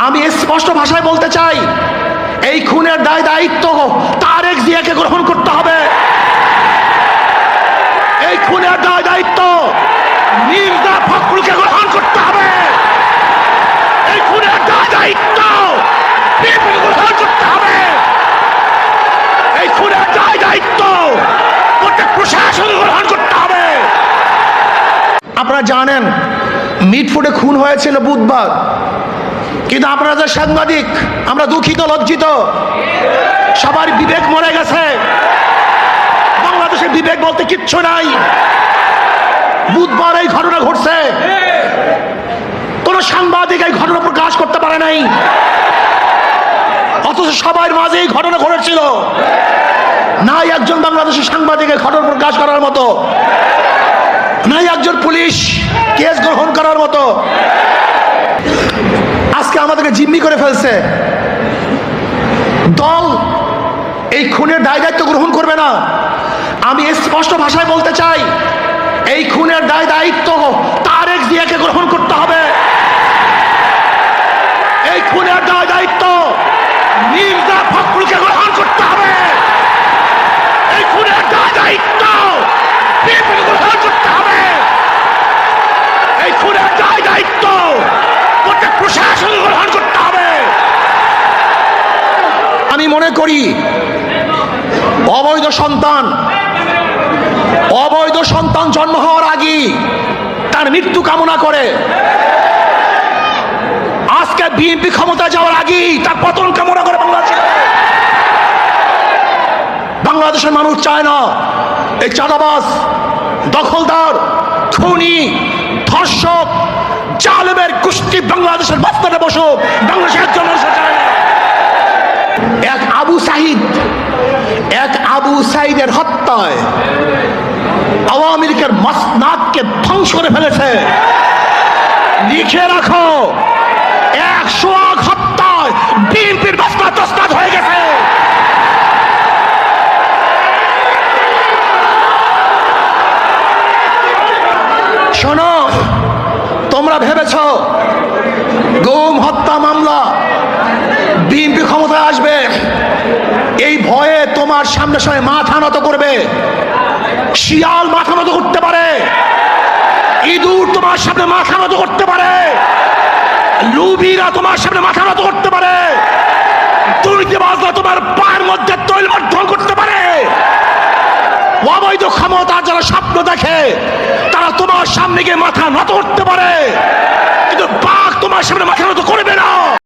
আমি স্পষ্ট ভাষায় বলতে চাই, এই খুনের দায় দায়িত্ব তারেক জিয়াকে গ্রহণ করতে হবে। এই খুনের দায় দায়িত্ব মির্জা ফখরুলকে গ্রহণ করতে হবে। এই খুনের দায় দায়িত্ব বিএনপিকে গ্রহণ করতে হবে। এই খুনের দায় দায়িত্ব প্রত্যেক প্রশাসনকে গ্রহণ করতে হবে। আপনারা জানেন মিটফুটে খুন হয়েছিল বুধবার, কিন্তু আপনারা যে সাংবাদিক, আমরা দুঃখিত, লজ্জিত, সবার বিবেক মরে গেছে। বাংলাদেশের বিবেক বলতে কিচ্ছু নাই। বুধবার এই ঘটনা ঘটছে, কোন সাংবাদিক এই ঘটনা প্রকাশ করতে পারে নাই, অথচ সবার মাঝে এই ঘটনা ঘটেছিল। নাই একজন বাংলাদেশের সাংবাদিকের ঘটনা প্রকাশ করার মতো, নাই একজন পুলিশ কেস গ্রহণ করার মতো। আজকে আমাদেরকে জিম্মি করে ফেলছে। দল এই খুনের দায় দায়িত্ব গ্রহণ করবে না। আমি স্পষ্ট ভাষায় বলতে চাই, এই খুনের দায় দায়িত্ব তারেক জিয়াকে গ্রহণ করতে হবে। এই খুনের দায় দায়িত্ব মির্জা ফখরুলকে গ্রহণ করতে হবে। এই খুনের দায় দায়িত্ব বিএনপিকে গ্রহণ করতে হবে। এই খুনের দায় দায়িত্ব প্রত্যেক প্রশাসন গ্রহণ করতে হবে। আমি মনে করি অবৈধ সন্তান জন্ম হওয়ার আগে তার মৃত্যু কামনা করে, আজকে বিএনপি ক্ষমতায় যাওয়ার আগেই তার পতন কামনা করে বাংলাদেশের মানুষ চায় না এই চাঁদাবাজ, দখলদার, খুনি, ধর্ষক, জালেমের গোষ্ঠী বাংলাদেশের মাঝখানে বসুক। বাংলাদেশের একজন মানুষ চায় না। এক আবু সাইদের হত্যায় আওয়ামী লীগের মসনদকে ধ্বংস করে ফেলেছে। লিখে রাখো, 100 হত্যায় বিএনপির মসনদ তসনদ হয়ে গেছে। শোনো, তোমরা ভেবেছ গুম হত্যা মামলা বিএনপি ক্ষমতায় আসবে, এই ভয়ে তোমার সামনে সামনে মাথা নত করবে। শিয়াল মাথা নত করতে পারে, ইঁদুর তোমার সামনে মাথা নত করতে পারে, লুবিরা তোমার সামনে মাথা নত করতে পারে, দুর্নীতিবাজরা তোমার পায়ের মধ্যে তৈল বর্ধন করতে পারে। অবৈধ ক্ষমতা যারা স্বপ্ন দেখে তারা তোমার সামনে গিয়ে মাথা নত করতে পারে, কিন্তু বাঘ তোমার সামনে মাথা নত করবে না।